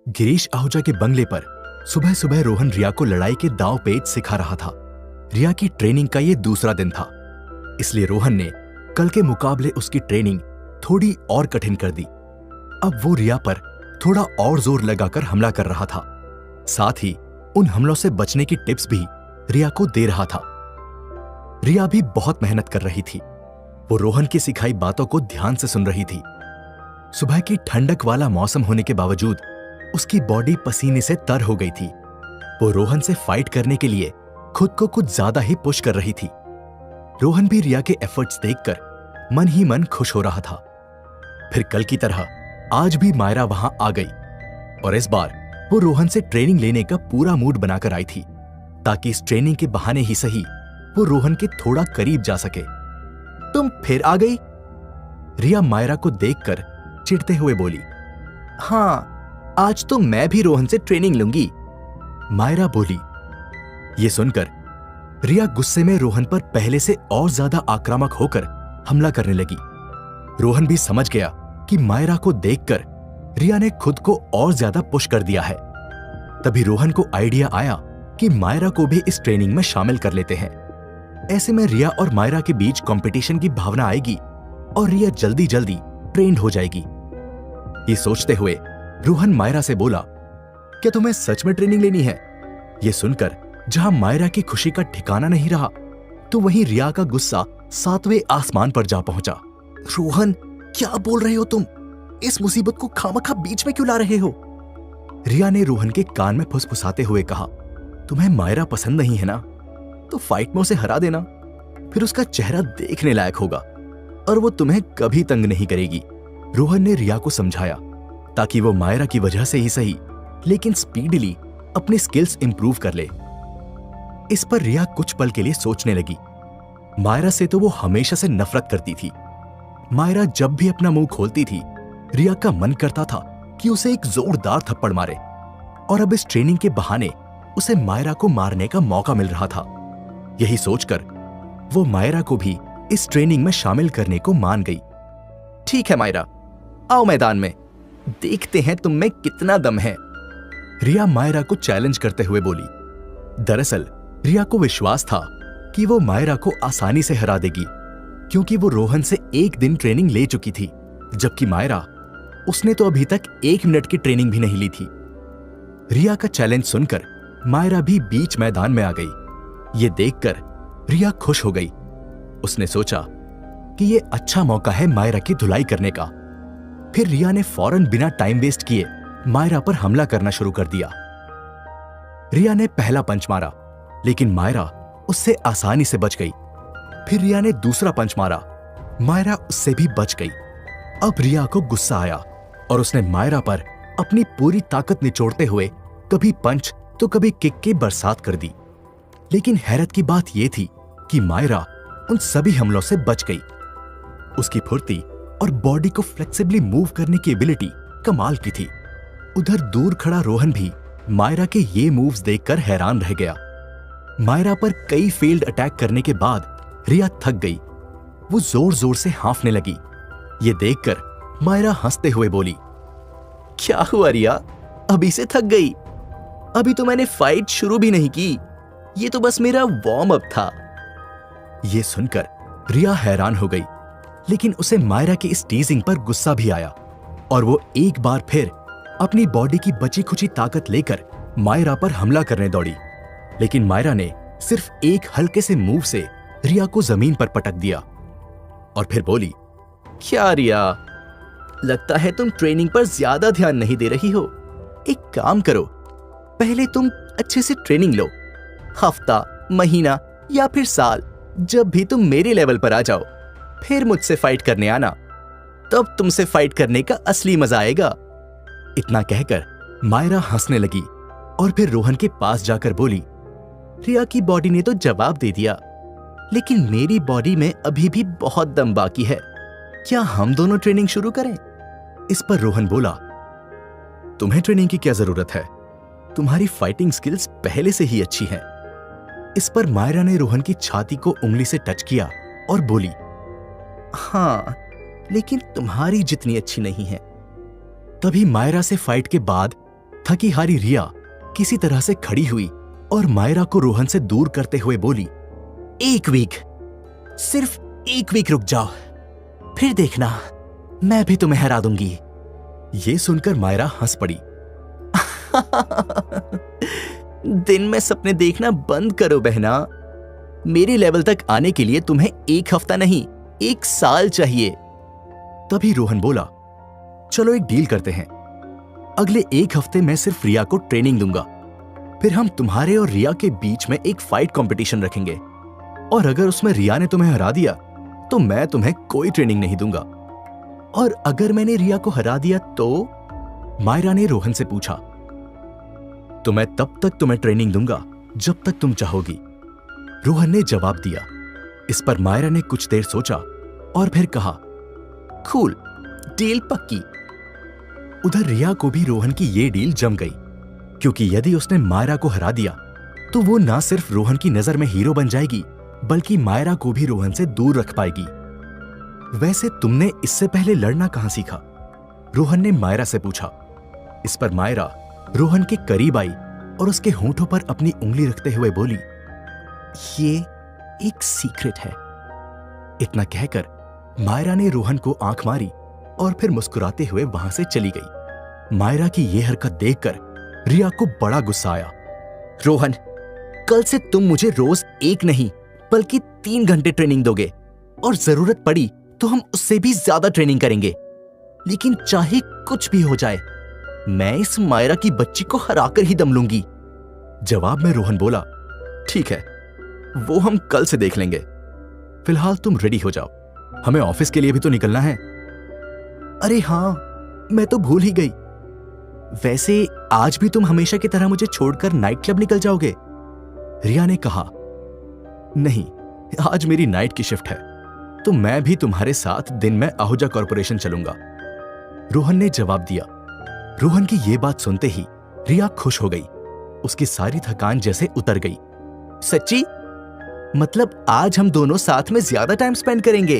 गिरीश आहूजा के बंगले पर सुबह सुबह रोहन रिया को लड़ाई के दांव पेच सिखा रहा था। रिया की ट्रेनिंग का ये दूसरा दिन था, इसलिए रोहन ने कल के मुकाबले उसकी ट्रेनिंग थोड़ी और कठिन कर दी। अब वो रिया पर थोड़ा और जोर लगाकर हमला कर रहा था, साथ ही उन हमलों से बचने की टिप्स भी रिया को दे रहा था। रिया भी बहुत मेहनत कर रही थी। वो रोहन की सिखाई बातों को ध्यान से सुन रही थी। सुबह की ठंडक वाला मौसम होने के बावजूद उसकी बॉडी पसीने से तर हो गई थी। वो रोहन से फाइट करने के लिए खुद को कुछ ज्यादा ही पुश कर रही थी। रोहन भी रिया के एफर्ट्स देखकर मन ही मन खुश हो रहा था। फिर कल की तरह आज भी मायरा वहां आ गई और इस बार वो रोहन से ट्रेनिंग लेने का पूरा मूड बनाकर आई थी, ताकि इस ट्रेनिंग के बहाने ही सही वो रोहन के थोड़ा करीब जा सके। तुम फिर आ गई? रिया मायरा को देखकर चिढ़ते हुए बोली। हाँ, आज तो मैं भी रोहन से ट्रेनिंग लूंगी, मायरा बोली। ये सुनकर रिया गुस्से में रोहन पर पहले से और ज्यादा आक्रामक होकर हमला करने लगी। रोहन भी समझ गया कि मायरा को देखकर रिया ने खुद को और ज्यादा पुश कर दिया है। तभी रोहन को आइडिया आया कि मायरा को भी इस ट्रेनिंग में शामिल कर लेते हैं। ऐसे में रिया और मायरा के बीच कंपटीशन की भावना आएगी और रिया जल्दी जल्दी ट्रेंड हो जाएगी। ये सोचते हुए रोहन मायरा से बोला, क्या तुम्हें सच में ट्रेनिंग लेनी है? ये सुनकर जहां मायरा की खुशी का ठिकाना नहीं रहा, तो वहीं रिया का गुस्सा 7वें आसमान पर जा पहुंचा। रोहन, क्या बोल रहे हो तुम? इस मुसीबत को खामखा बीच में क्यों ला रहे हो? रिया ने रोहन के कान में फुसफुसाते हुए कहा, तुम्हें मायरा पसंद नहीं है ना, तो फाइट में उसे हरा देना, फिर उसका चेहरा देखने लायक होगा और वो तुम्हें कभी तंग नहीं करेगी। रोहन ने रिया को समझाया, ताकि वो मायरा की वजह से ही सही लेकिन स्पीडली अपने स्किल्स इंप्रूव कर ले। इस पर रिया कुछ पल के लिए सोचने लगी। मायरा से तो वो हमेशा से नफरत करती थी। मायरा जब भी अपना मुंह खोलती थी, रिया का मन करता था कि उसे एक जोरदार थप्पड़ मारे, और अब इस ट्रेनिंग के बहाने उसे मायरा को मारने का मौका मिल रहा था। यही सोचकर वो मायरा को भी इस ट्रेनिंग में शामिल करने को मान गई। ठीक है मायरा, आओ मैदान में, देखते हैं तुम में कितना दम है, रिया मायरा को चैलेंज करते हुए बोली। दरअसल रिया को विश्वास था कि वो मायरा को आसानी से हरा देगी, क्योंकि वो रोहन से एक दिन ट्रेनिंग ले चुकी थी, जबकि मायरा, उसने तो अभी तक 1 मिनट की ट्रेनिंग भी नहीं ली थी। रिया का चैलेंज सुनकर मायरा भी बीच मैदान में आ गई। ये देखकर रिया खुश हो गई। उसने सोचा कि ये अच्छा मौका है मायरा की धुलाई करने का। फिर रिया ने फौरन बिना टाइम वेस्ट किए मायरा पर हमला करना शुरू कर दिया। रिया ने पहला पंच मारा, लेकिन मायरा उससे आसानी से बच गई। फिर रिया ने दूसरा पंच मारा, मायरा उससे भी बच गई। अब रिया को गुस्सा आया और उसने मायरा पर अपनी पूरी ताकत निचोड़ते हुए कभी पंच तो कभी किक की बरसात कर दी। लेकिन हैरत की बात यह थी कि मायरा उन सभी हमलों से बच गई। उसकी फुर्ती और बॉडी को फ्लेक्सिबली मूव करने की एबिलिटी कमाल की थी। उधर दूर खड़ा रोहन भी मायरा के ये मूव्स देखकर हैरान रह गया। मायरा पर कई फेल्ड अटैक करने के बाद रिया थक गई। वो जोर जोर से हांफने लगी। ये देखकर मायरा हंसते हुए बोली, क्या हुआ रिया, अभी से थक गई? अभी तो मैंने फाइट शुरू भी नहीं की, ये तो बस मेरा वार्म अप था। ये सुनकर रिया हैरान हो गई, लेकिन उसे मायरा की इस टीजिंग पर गुस्सा भी आया और वो एक बार फिर अपनी बॉडी की बची खुची ताकत लेकर मायरा पर हमला करने दौड़ी। लेकिन मायरा ने सिर्फ एक हल्के से मूव से रिया को जमीन पर पटक दिया और फिर बोली, क्या रिया, लगता है तुम ट्रेनिंग पर ज्यादा ध्यान नहीं दे रही हो। एक काम करो, पहले तुम अच्छे से ट्रेनिंग लो। हफ्ता, महीना या फिर साल, जब भी तुम मेरे लेवल पर आ जाओ, फिर मुझसे फाइट करने आना, तब तुमसे फाइट करने का असली मजा आएगा। इतना कहकर मायरा हंसने लगी और फिर रोहन के पास जाकर बोली, रिया की बॉडी ने तो जवाब दे दिया, लेकिन मेरी बॉडी में अभी भी बहुत दम बाकी है। क्या हम दोनों ट्रेनिंग शुरू करें? इस पर रोहन बोला, तुम्हें ट्रेनिंग की क्या जरूरत है, तुम्हारी फाइटिंग स्किल्स पहले से ही अच्छी हैं। इस पर मायरा ने रोहन की छाती को उंगली से टच किया और बोली, हाँ, लेकिन तुम्हारी जितनी अच्छी नहीं है। तभी मायरा से फाइट के बाद थकी हारी रिया किसी तरह से खड़ी हुई और मायरा को रोहन से दूर करते हुए बोली, एक वीक, सिर्फ एक वीक रुक जाओ, फिर देखना मैं भी तुम्हें हरा दूंगी। ये सुनकर मायरा हंस पड़ी। दिन में सपने देखना बंद करो बहना। मेरे लेवल तक आने के लिए तुम्हें एक हफ्ता नहीं, एक साल चाहिए। तभी रोहन बोला, चलो एक डील करते हैं। अगले एक हफ्ते मैं सिर्फ रिया को ट्रेनिंग दूंगा, फिर हम तुम्हारे और रिया के बीच में एक फाइट कंपटीशन रखेंगे, और अगर उसमें रिया ने तुम्हें हरा दिया तो मैं तुम्हें कोई ट्रेनिंग नहीं दूंगा, और अगर मैंने रिया को हरा दिया तो? मायरा ने रोहन से पूछा। तो मैं तब तक तुम्हें ट्रेनिंग दूंगा जब तक तुम चाहोगी, रोहन ने जवाब दिया। इस पर मायरा ने कुछ देर सोचा और फिर कहा, कूल, डील पक्की। उधर रिया को भी रोहन की ये डील जम गई, क्योंकि यदि उसने मायरा को हरा दिया तो वो ना सिर्फ रोहन की नजर में हीरो बन जाएगी, बल्कि मायरा को भी रोहन से दूर रख पाएगी। वैसे तुमने इससे पहले लड़ना कहां सीखा? रोहन ने मायरा से पूछा। इस पर मायरा रोहन के करीब आई और उसके होंठों पर अपनी उंगली रखते हुए बोली, ये एक सीक्रेट है। इतना कहकर मायरा ने रोहन को आंख मारी और फिर मुस्कुराते हुए वहां से चली गई। मायरा की यह हरकत देखकर रिया को बड़ा गुस्सा आया। रोहन, कल से तुम मुझे रोज एक नहीं बल्कि 3 घंटे ट्रेनिंग दोगे, और जरूरत पड़ी तो हम उससे भी ज्यादा ट्रेनिंग करेंगे। लेकिन चाहे कुछ भी हो जाए, मैं इस मायरा की बच्ची को हराकर ही दम लूंगी। जवाब में रोहन बोला, ठीक है, वो हम कल से देख लेंगे। फिलहाल तुम रेडी हो जाओ, हमें ऑफिस के लिए भी तो निकलना है। अरे हाँ, मैं तो भूल ही गई। वैसे आज भी तुम हमेशा की तरह मुझे छोड़कर नाइट क्लब निकल जाओगे? रिया ने कहा। नहीं, आज मेरी नाइट की शिफ्ट है, तो मैं भी तुम्हारे साथ दिन में आहूजा कॉर्पोरेशन चलूंगा, रोहन ने जवाब दिया। रोहन की ये बात सुनते ही रिया खुश हो गई। उसकी सारी थकान जैसे उतर गई। सच्ची? मतलब आज हम दोनों साथ में ज्यादा टाइम स्पेंड करेंगे?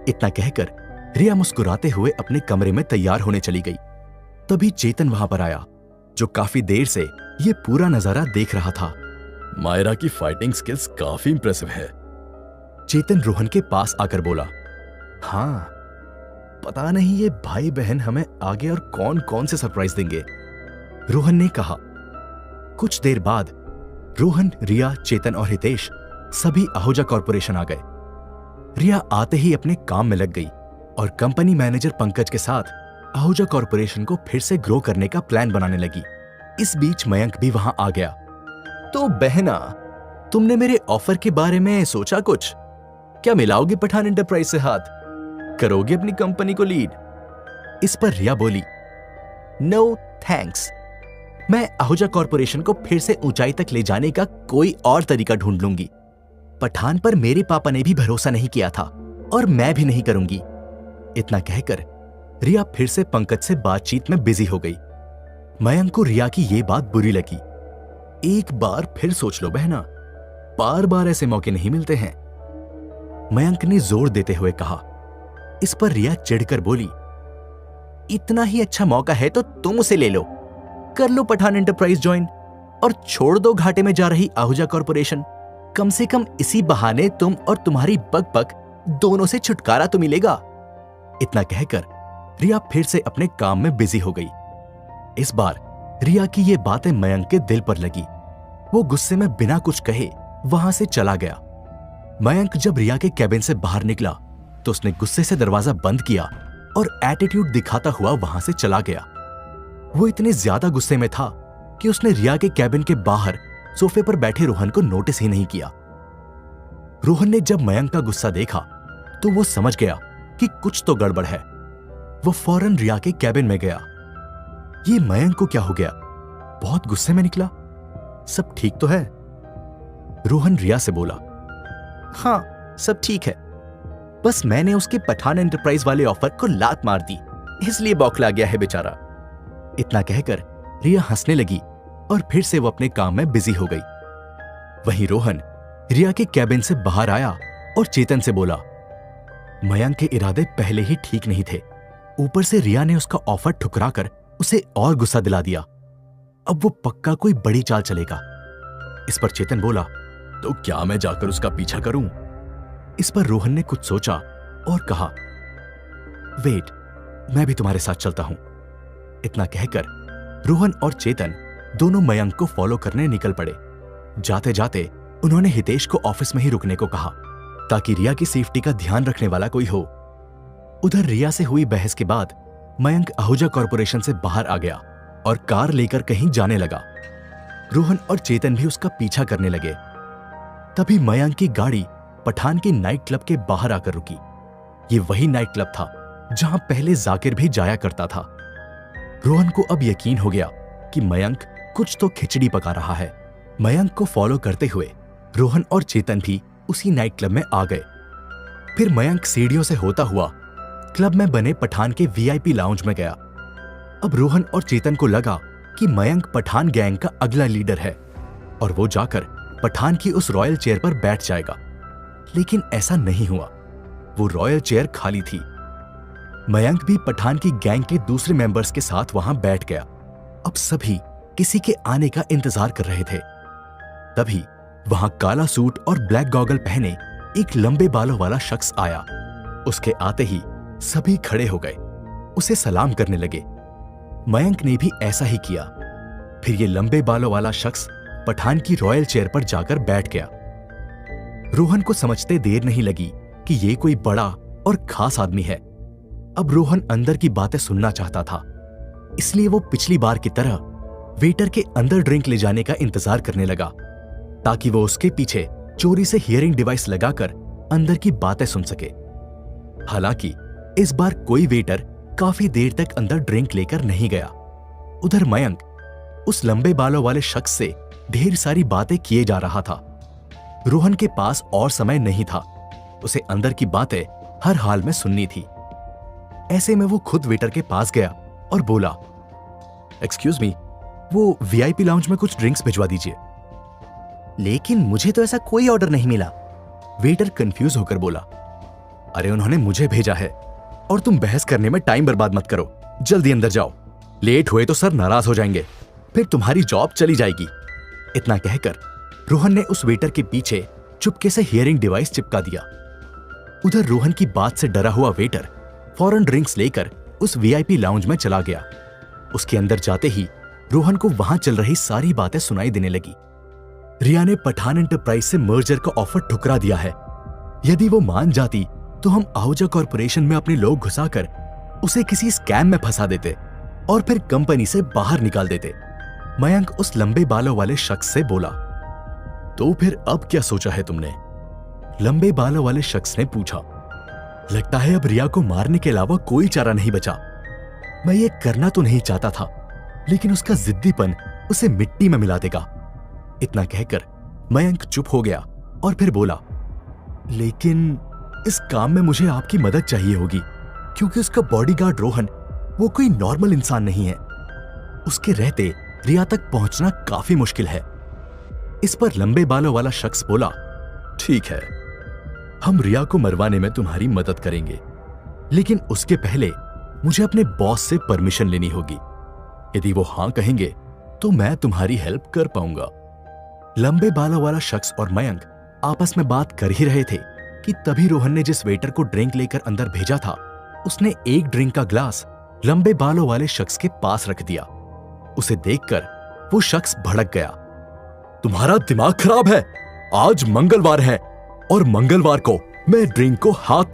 इतना कहकर रिया मुस्कुराते हुए अपने कमरे में तैयार होने चली गई। तभी चेतन वहां पर आया, जो काफी देर से ये पूरा नजारा देख रहा था। मायरा की फाइटिंग स्किल्स काफी इंप्रेसिव है। चेतन रोहन के पास आकर बोला। हाँ, पता नहीं ये भाई बहन हमें आगे और कौन कौन से सरप्राइज देंगे, रोहन ने कहा। कुछ देर बाद रोहन, रिया, चेतन और हितेश सभी आहूजा कॉर्पोरेशन आ गए। रिया आते ही अपने काम में लग गई और कंपनी मैनेजर पंकज के साथ आहूजा कॉर्पोरेशन को फिर से ग्रो करने का प्लान बनाने लगी। इस बीच मयंक भी वहां आ गया। तो बहना, तुमने मेरे ऑफर के बारे में सोचा कुछ? क्या मिलाओगे पठान एंटरप्राइज से हाथ? करोगे अपनी कंपनी को लीड? इस पर रिया बोली, नो थैंक्स, मैं आहूजा कॉर्पोरेशन को फिर से ऊंचाई तक ले जाने का कोई और तरीका ढूंढ लूंगी। पठान पर मेरे पापा ने भी भरोसा नहीं किया था और मैं भी नहीं करूंगी। इतना कहकर रिया फिर से पंकज से बातचीत में बिजी हो गई। मयंक को रिया की ये बात बुरी लगी। एक बार फिर सोच लो बहना, बार बार ऐसे मौके नहीं मिलते हैं, मयंक ने जोर देते हुए कहा। इस पर रिया चिढ़कर बोली, इतना ही अच्छा मौका है तो तुम उसे ले लो, कर लो पठान एंटरप्राइज ज्वाइन और छोड़ दो घाटे में जा रही आहूजा कॉर्पोरेशन। कम से कम इसी बहाने तुम और तुम्हारी बक दोनों से छुटकारा तो मिलेगा। इतना कहकर रिया फिर से अपने काम में बिजी हो गई। इस बार रिया की ये बातें मयंक के दिल पर लगी। वो गुस्से में बिना कुछ कहे वहां से चला गया। मयंक जब रिया के कैबिन से बाहर निकला तो उसने गुस्से से दरवाजा बंद किया और एटीट्यूड दिखाता हुआ वहां से चला गया। वो इतने ज्यादा गुस्से में था कि उसने रिया के कैबिन के बाहर सोफे पर बैठे रोहन को नोटिस ही नहीं किया। रोहन ने जब मयंक का गुस्सा देखा तो वो समझ गया कि कुछ तो गड़बड़ है। वो फौरन रिया के कैबिन में गया। ये मयंक को क्या हो गया? बहुत गुस्से में निकला। सब ठीक तो है? रोहन रिया से बोला। हाँ, सब ठीक है, बस मैंने उसके पठान एंटरप्राइज वाले ऑफर को लात मार दी, इसलिए बौखला गया है बेचारा। इतना कहकर रिया हंसने लगी और फिर से वो अपने काम में बिजी हो गई। वहीं रोहन रिया के कैबिन से बाहर आया और चेतन से बोला, मयंक के इरादे पहले ही ठीक नहीं थे, ऊपर से रिया ने उसका ऑफर ठुकराकर उसे और गुस्सा दिला दिया। अब वो पक्का कोई बड़ी चाल चलेगा। इस पर चेतन बोला, तो क्या मैं जाकर उसका पीछा करूं? इस पर रोहन ने कुछ सोचा और कहा, वेट, मैं भी तुम्हारे साथ चलता हूं। इतना कहकर रोहन और चेतन दोनों मयंक को फॉलो करने निकल पड़े। जाते जाते उन्होंने हितेश को ऑफिस में ही रुकने को कहा ताकि रिया की सेफ्टी का ध्यान रखने वाला कोई हो। उधर रिया से हुई बहस के बाद मयंक आहूजा कॉरपोरेशन से बाहर आ गया और कार लेकर कहीं जाने लगा। रोहन और चेतन भी उसका पीछा करने लगे। तभी मयंक की गाड़ी पठान की नाइट क्लब के बाहर आकर रुकी। ये वही नाइट क्लब था जहां पहले जाकिर भी जाया करता था। रोहन को अब यकीन हो गया कि मयंक कुछ तो खिचड़ी पका रहा है। मयंक को फॉलो करते हुए रोहन और चेतन भी उसी नाइट क्लब में आ गए। फिर मयंक सीढ़ियों से होता हुआ क्लब में बने पठान के वीआईपी लाउंज में गया। अब रोहन और चेतन को लगा कि मयंक पठान गैंग का अगला लीडर है और वो जाकर पठान की उस रॉयल चेयर पर बैठ जाएगा। लेकिन ऐसा नहीं हुआ। वो रॉयल चेयर खाली थी। मयंक भी पठान की गैंग के दूसरे मेंबर्स के साथ वहां बैठ गया। अब सभी किसी के आने का इंतजार कर रहे थे। तभी वहां काला सूट और ब्लैक गॉगल पहने एक लंबे बालों वाला शख्स आया। उसके आते ही सभी खड़े हो गए, उसे सलाम करने लगे। मयंक ने भी ऐसा ही किया। फिर ये लंबे बालों वाला शख्स पठान की रॉयल चेयर पर जाकर बैठ गया। रोहन को समझते देर नहीं लगी कि ये कोई बड़ा और खास आदमी है। अब रोहन अंदर की बातें सुनना चाहता था, इसलिए वो पिछली बार की तरह वेटर के अंदर ड्रिंक ले जाने का इंतजार करने लगा ताकि वो उसके पीछे चोरी से हियरिंग डिवाइस लगाकर अंदर की बातें सुन सके। हालांकि इस बार कोई वेटर काफी देर तक अंदर ड्रिंक लेकर नहीं गया। उधर मयंक उस लंबे बालों वाले शख्स से ढेर सारी बातें किए जा रहा था। रोहन के पास और समय नहीं था, उसे अंदर की बातें हर हाल में सुननी थी। ऐसे में वो खुद वेटर के पास गया और बोला, एक्सक्यूज मी, वो वीआईपी लाउंज में कुछ ड्रिंक्स भिजवा दीजिए। लेकिन मुझे तो ऐसा कोई ऑर्डर नहीं मिला। वेटर कंफ्यूज होकर बोला, अरे उन्होंने मुझे भेजा है और तुम बहस करने में टाइम बर्बाद मत करो, जल्दी अंदर जाओ। लेट हुए तो सर नाराज हो जाएंगे, फिर तुम्हारी जॉब चली जाएगी। इतना कहकर रोहन ने उस वेटर के पीछे चुपके से हियरिंग डिवाइस चिपका दिया। उधर रोहन की बात से डरा हुआ वेटर फौरन ड्रिंक्स लेकर उस वीआईपी लाउंज में चला गया। उसके अंदर जाते ही रोहन को वहां चल रही सारी बातें सुनाई देने लगी। रिया ने पठान एंटरप्राइज से मर्जर का ऑफर ठुकरा दिया है। यदि वो मान जाती तो हम आहूजा कॉरपोरेशन में अपने लोग घुसाकर उसे किसी स्कैम में फंसा देते और फिर कंपनी से बाहर निकाल देते। मयंक उस लंबे बालों वाले शख्स से बोला, तो फिर अब क्या सोचा है तुमने? लंबे बालों वाले शख्स ने पूछा। लगता है अब रिया को मारने के अलावा कोई चारा नहीं बचा। मैं ये करना तो नहीं चाहता था, लेकिन उसका जिद्दीपन उसे मिट्टी में मिला देगा। इतना कहकर मयंक चुप हो गया और फिर बोला, लेकिन इस काम में मुझे आपकी मदद चाहिए होगी, क्योंकि उसका बॉडीगार्ड रोहन वो कोई नॉर्मल इंसान नहीं है। उसके रहते रिया तक पहुंचना काफी मुश्किल है। इस पर लंबे बालों वाला शख्स बोला, ठीक है, हम रिया को मरवाने में तुम्हारी मदद करेंगे, लेकिन उसके पहले मुझे अपने बॉस से परमिशन लेनी होगी। यदि वो हां कहेंगे तो मैं तुम्हारी हेल्प कर पाऊंगा। लंबे बालों वाला शख्स और मयंक आपस में बात कर ही रहे थे कि तभी रोहन ने जिस वेटर को ड्रिंक लेकर अंदर भेजा था, उसने एक ड्रिंक का ग्लास लंबे बालों वाले शख्स के पास रख दिया। उसे देखकर वो शख्स भड़क गया। तुम्हारा दिमाग खराब है? आज मंगलवार है और मंगलवार को मैं ड्रिंक को हाथ